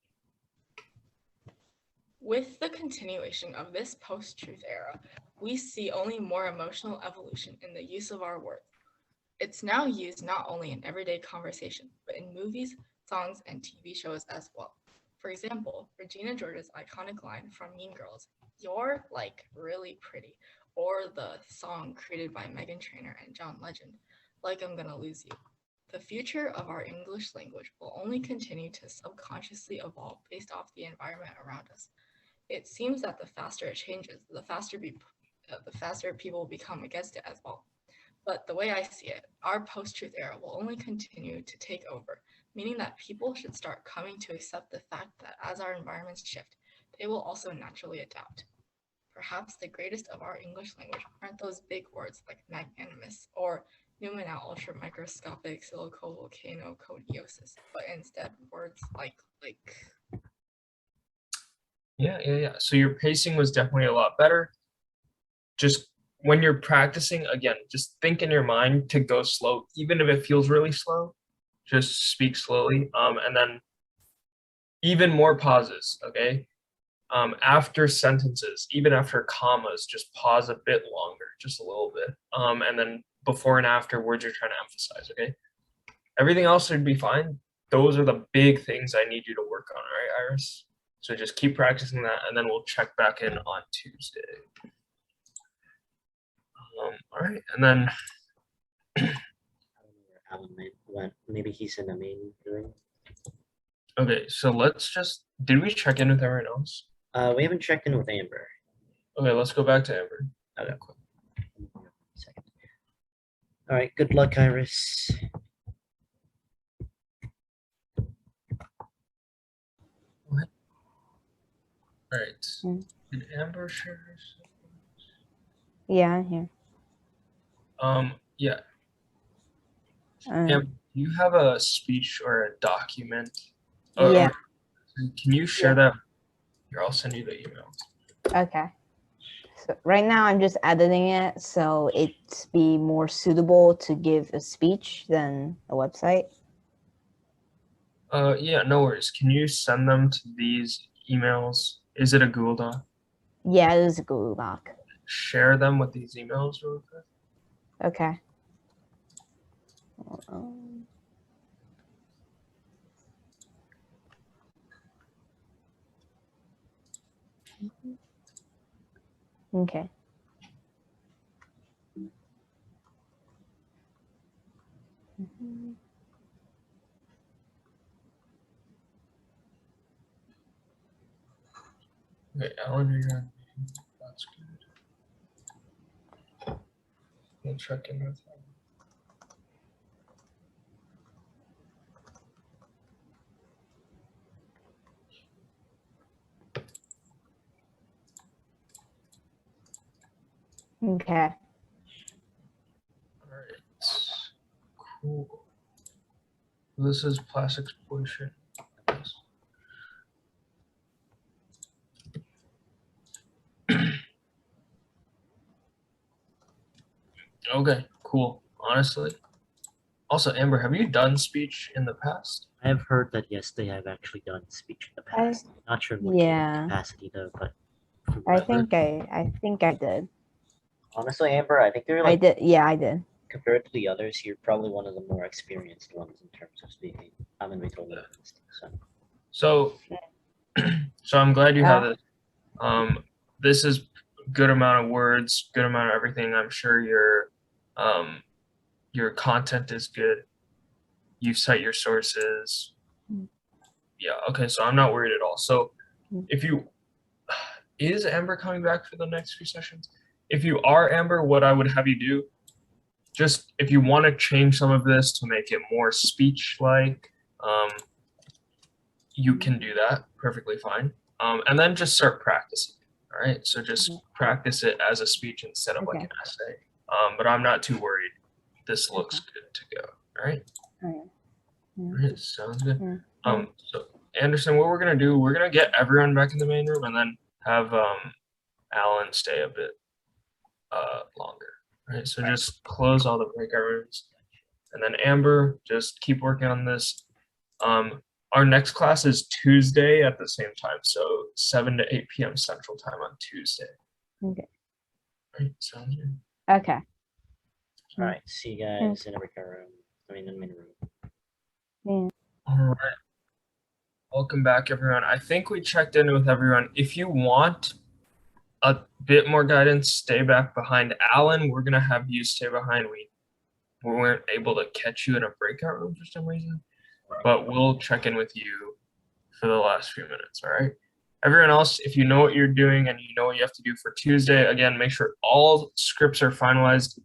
G: With the continuation of this post-truth era, we see only more emotional evolution in the use of our words. It's now used not only in everyday conversation, but in movies, songs, and TV shows as well. For example, Regina George's iconic line from Mean Girls, "You're like really pretty," or the song created by Meghan Trainor and John Legend, "Like I'm Gonna Lose You." The future of our English language will only continue to subconsciously evolve based off the environment around us. It seems that the faster it changes, the faster people become against it as well. But the way I see it, our post-truth era will only continue to take over, meaning that people should start coming to accept the fact that as our environments shift, they will also naturally adapt. Perhaps the greatest of our English language aren't those big words like magnanimous or pneumonal ultramicroscopic silicovolcanoconiosis, but instead words like
A: Yeah. So your pacing was definitely a lot better. Just when you're practicing, again, just think in your mind to go slow, even if it feels really slow, just speak slowly. And then even more pauses, okay? After sentences, even after commas, just pause a bit longer, just a little bit. And then before and after words you're trying to emphasize, okay? Everything else should be fine. Those are the big things I need you to work on, all right, Iris? So just keep practicing that, and then we'll check back in on Tuesday. All right, and then
B: I don't know where Alan went. Maybe he's in the main room.
A: okay, so let's just did we check in with everyone else?
B: We haven't checked in with Amber.
A: Okay, let's go back to Amber.
B: Okay. Second. All right. Good luck, Iris.
A: All right.
F: Mm.
A: Did Amber share her?
F: Yeah, I'm here.
A: Yeah.
F: Um,
A: Amber, do you have a speech or a document?
F: Yeah.
A: Can you share that? Here, I'll send you the email.
F: Okay. So right now I'm just editing it so it's be more suitable to give a speech than a website.
A: Yeah, no worries. Can you send them to these emails? Is it a Google Doc?
F: Yeah, it is a Google Doc.
A: Share them with these emails real quick.
F: Okay. Okay.
A: Okay, Alan, you're on. That's good. We'll check in with them.
F: Okay.
A: All right. Cool. This is plastics pollution. Okay, cool. Honestly. Also, Amber, have you done speech in the past?
B: I have heard that yes, they have actually done speech in the past. Not sure in what
F: Yeah.
B: capacity though, but
F: I think I did.
B: honestly, Amber, I think you're
F: I
B: like
F: did. Yeah, I did.
B: compared to the others, you're probably one of the more experienced ones in terms of speaking. I'm gonna be totally honest. So
A: So I'm glad you have this. This is good amount of words, good amount of everything. I'm sure your content is good. You cite your sources. Yeah, okay, so I'm not worried at all. So if you is Amber coming back for the next few sessions? If you are Amber, what I would have you do, just if you want to change some of this to make it more speech like, you can do that perfectly fine. And then just start practicing. All right. So just practice it as a speech instead of like an essay. But I'm not too worried. This looks good to go. All right.
F: All
A: Right, sounds good.
F: Yeah.
A: So Anderson, what we're gonna do, we're gonna get everyone back in the main room and then have Alan stay a bit longer. Right. So just close all the breakout rooms. And then Amber, just keep working on this. Our next class is Tuesday at the same time, so 7 to 8 p.m. Central Time on Tuesday.
F: Okay.
A: Right, sounds good.
F: Okay.
B: All right. See you guys in the breakout room. I mean, in the main room.
F: Yeah.
A: All right. Welcome back, everyone. I think we checked in with everyone. If you want a bit more guidance, stay back behind. Alan, we're gonna have you stay behind. We weren't able to catch you in a breakout room for some reason, but we'll check in with you for the last few minutes. All right. Everyone else, if you know what you're doing and you know what you have to do for Tuesday, again, make sure all scripts are finalized.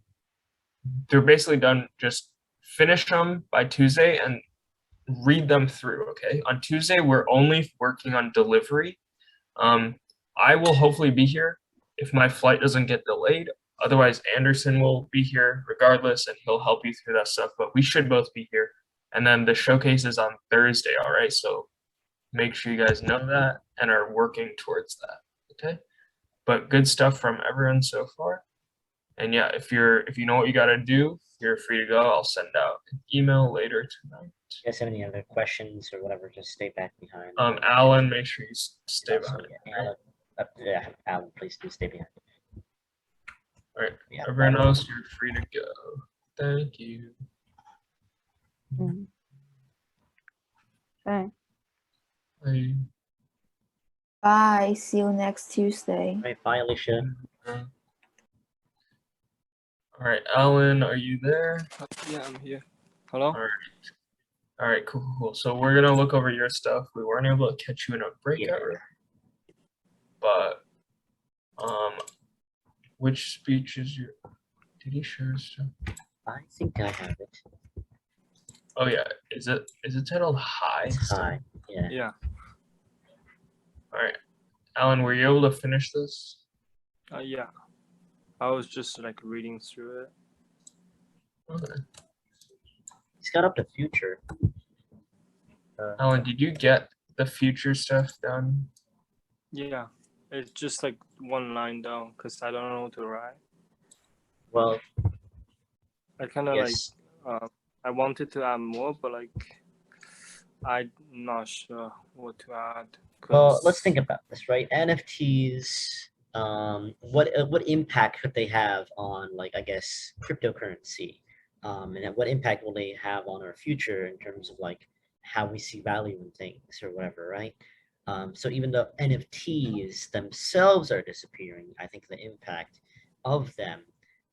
A: They're basically done. Just finish them by Tuesday and read them through. Okay. On Tuesday, we're only working on delivery. I will hopefully be here if my flight doesn't get delayed. Otherwise, Anderson will be here regardless, and he'll help you through that stuff. But we should both be here. And then the showcase is on Thursday. All right. So make sure you guys know that and are working towards that. Okay. But good stuff from everyone so far. And yeah, if you know what you got to do, you're free to go. I'll send out an email later tonight.
B: If you guys have any other questions or whatever, just stay back behind.
A: Alan, make sure you stay
B: Also,
A: behind.
B: yeah, Alan, yeah, Alan, please do stay behind.
A: All right.
B: Yeah,
A: Everyone else, you're free to go. Thank you.
F: Mm. Okay.
A: Bye.
C: Bye. See you next Tuesday.
B: All right, bye, Alicia.
A: All right, Alan, are you there?
H: Yeah, I'm here. Hello?
A: All right, cool. So we're gonna look over your stuff. We weren't able to catch you in a breakout room, but which speech is your? Did he share his stuff?
B: I think I have it.
A: Oh yeah, is it titled Hi?
B: Hi. Yeah.
H: Yeah.
A: All right, Alan, were you able to finish this?
H: Yeah. I was just like reading through it.
A: Okay.
B: He's got up the future.
A: Alan, did you get the future stuff done?
H: Yeah. It's just like one line down because I don't know what to write.
B: Well,
H: I kind of
B: yes.
H: like, I wanted to add more, but like, I'm not sure what to add.
B: Well, let's think about this, right? NFTs, what impact could they have on, like, I guess, cryptocurrency? And what impact will they have on our future in terms of like how we see value in things or whatever, right? So even though NFTs themselves are disappearing, I think the impact of them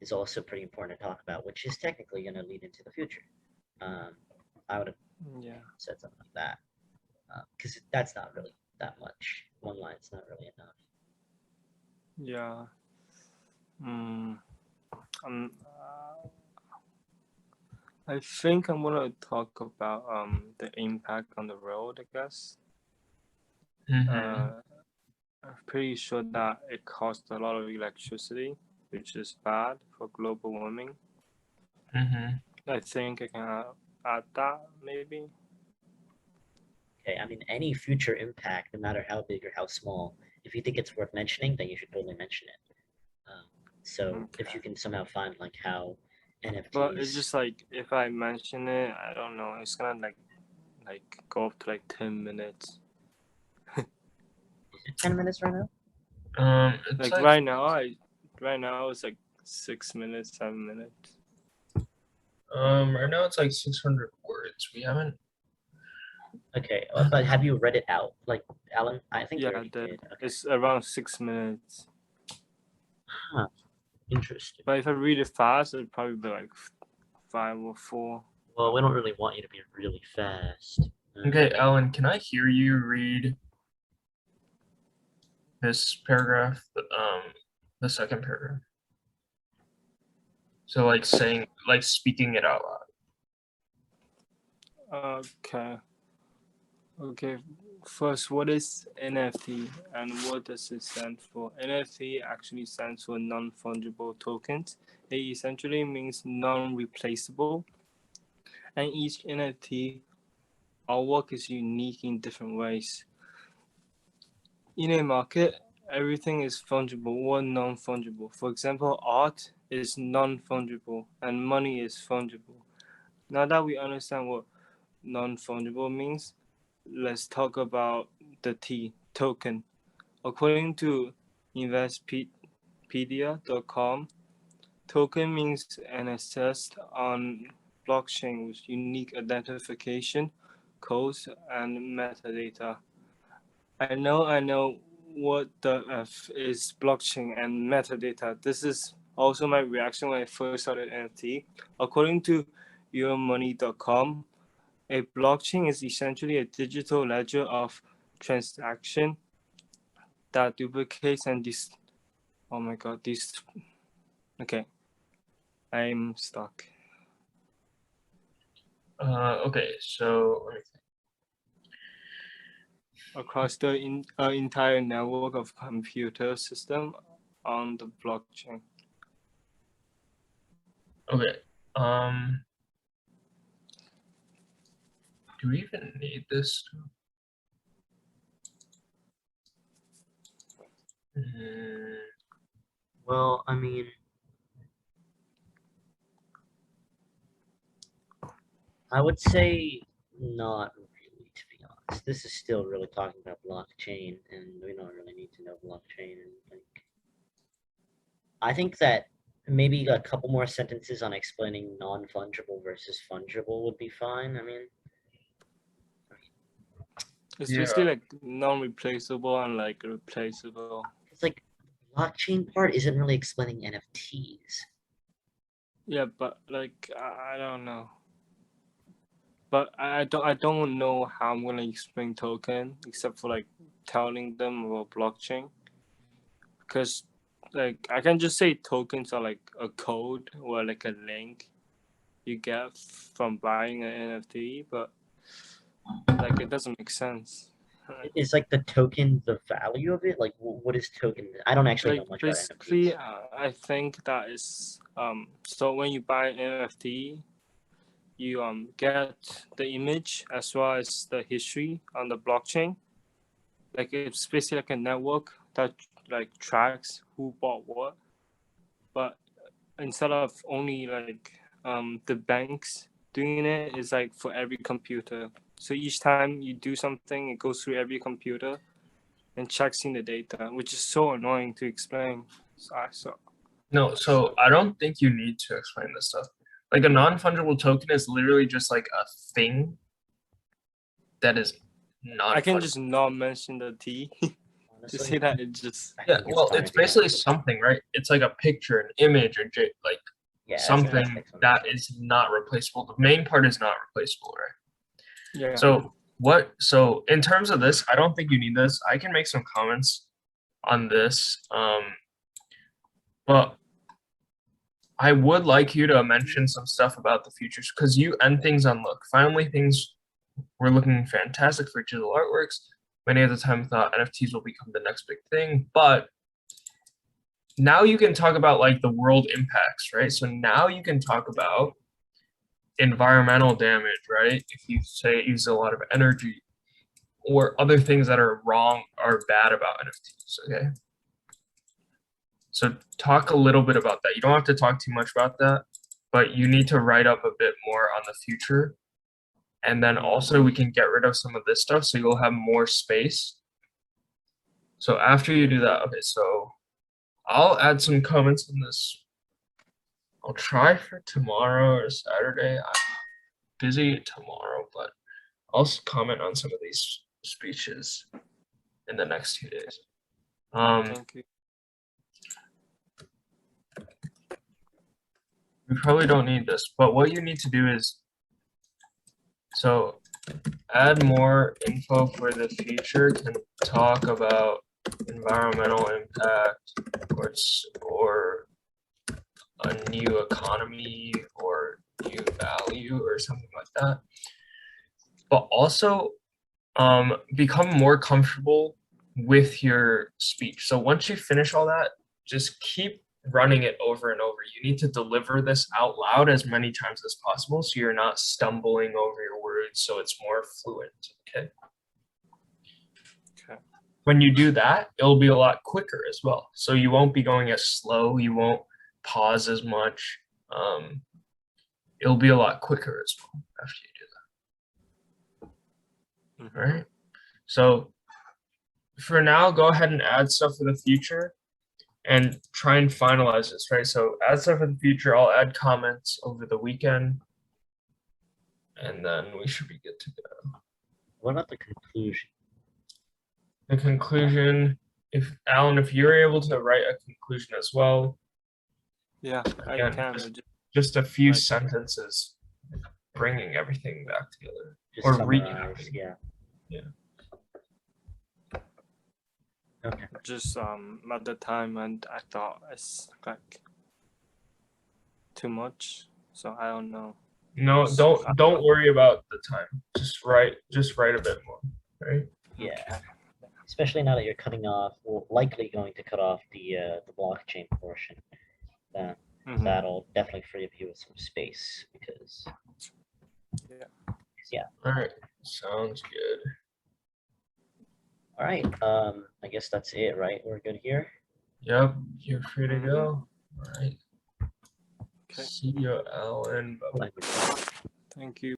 B: is also pretty important to talk about, which is technically going to lead into the future. I would have said something like that because that's not really that much. One line's not really enough.
H: Yeah. I think I'm gonna talk about the impact on the road, I guess.
A: Mm-hmm.
H: I'm pretty sure that it costs a lot of electricity, which is bad for global warming.
A: Mm-hmm.
H: I think I can add that maybe.
B: Okay, I mean, any future impact, no matter how big or how small, if you think it's worth mentioning, then you should totally mention it. So if you can somehow find like how NFTs.
H: But it's just like if I mention it, I don't know, it's gonna like go up to like 10 minutes.
B: Is it 10 minutes right now?
H: Like right now it's like 6 minutes, 7 minutes.
A: Right now it's like 600 words. We haven't.
B: Okay, but have you read it out? Like, Alan, I think you
H: Yeah,
B: already did. Okay.
H: It's around 6 minutes.
B: Huh. Interesting.
H: But if I read it fast, it'd probably be like 5 or 4.
B: Well, we don't really want you to be really fast.
A: Okay, Alan, can I hear you read this paragraph? The second paragraph. So like speaking it out loud.
H: Okay. First, what is NFT and what does it stand for? NFT actually stands for non-fungible tokens. It essentially means non-replaceable. And each NFT artwork is unique in different ways. In a market, everything is fungible or non-fungible. For example, art is non-fungible and money is fungible. Now that we understand what non-fungible means, let's talk about the T, token. According to investpedia.com, token means an asset on blockchain with unique identification, codes, and metadata. I know what the F is blockchain and metadata. This is also my reaction when I first started NFT. According to yourmoney.com, a blockchain is essentially a digital ledger of transaction that duplicates and oh my god, okay. I'm stuck.
A: Okay, so let me think.
H: Across the entire network of computer system on the blockchain.
A: Okay. Do we even need this?
B: Well, I mean, I would say not really, to be honest. This is still really talking about blockchain, and we don't really need to know blockchain. And like, I think that maybe a couple more sentences on explaining non-fungible versus fungible would be fine. I mean,
H: It's
A: Yeah.
H: basically like non-replaceable and like replaceable.
B: it's like blockchain part isn't really explaining NFTs.
H: Yeah, but like I don't know. But I don't know how I'm gonna explain token except for like telling them about blockchain. Because like I can just say tokens are like a code or like a link you get from buying an NFT, but like it doesn't make sense.
B: Is like the token the value of it? Like, what is token? I don't actually know
H: Like
B: much about
H: basically,
B: NFTs.
H: I think that is so when you buy an NFT, you get the image as well as the history on the blockchain. Like it's basically like a network that like tracks who bought what, but instead of only like the banks doing it, is like for every computer. So each time you do something, it goes through every computer and checks in the data, which is so annoying to explain. So
A: No, so I don't think you need to explain this stuff. Like a non-fungible token is literally just like a thing that is not.
H: I can just not mention the T to
B: Honestly,
H: say that it just
B: I
A: Yeah,
B: think
A: well,
B: fine
A: it's
B: if you don't.
A: basically something, right? It's like a picture, an image, or like
B: Yeah, that's
A: something
B: makes sense.
A: that is not replaceable. The main part is not replaceable, right?
H: yeah.
A: So in terms of this, I don't think you need this. I can make some comments on this. But I would like you to mention some stuff about the futures because you end things on look. Finally, things were looking fantastic for digital artworks. Many at the time thought NFTs will become the next big thing, but now you can talk about like the world impacts, right? So now you can talk about environmental damage, right? If you say it uses a lot of energy or other things that are wrong or bad about NFTs, okay? So talk a little bit about that. You don't have to talk too much about that, but you need to write up a bit more on the future. And then also we can get rid of some of this stuff so you'll have more space. So after you do that, okay, so I'll add some comments on this. I'll try for tomorrow or Saturday. I'm busy tomorrow, but I'll comment on some of these speeches in the next 2 days.
H: Thank you.
A: We probably don't need this, but what you need to do is, so add more info for the future, can talk about environmental impact or a new economy or new value or something like that. But also become more comfortable with your speech. So once you finish all that, just keep running it over and over. You need to deliver this out loud as many times as possible so you're not stumbling over your words, so it's more fluent, okay?
H: Okay.
A: When you do that, it'll be a lot quicker as well. So you won't be going as slow, you won't pause as much. It'll be a lot quicker as well after you do that. All right. So for now, go ahead and add stuff for the future. and try and finalize this, right? So add stuff in the future. I'll add comments over the weekend, and then we should be good to go.
B: What about the conclusion?
A: The conclusion, if Alan, if you're able to write a conclusion as well,
H: Yeah, I
A: Again,
H: can.
A: just a few
H: Right.
A: sentences, bringing everything back together.
B: Just
A: Or
B: summarize,
A: recapping.
B: yeah.
A: Yeah.
B: Okay.
H: Just at the time, and I thought it's like too much, so I don't know.
A: No, don't worry about the time. Just write a bit more, right?
B: Yeah. Especially now that you're cutting off, well, likely going to cut off the blockchain portion. Then
H: Mhm.
B: that'll definitely free up you with some space because
H: Yeah.
A: All right, sounds good.
B: all right. I guess that's it, right? We're good here.
A: Yep, you're free to go. All right.
H: Okay.
A: See you, Alan. Bye-bye.
B: Language.
H: Thank you.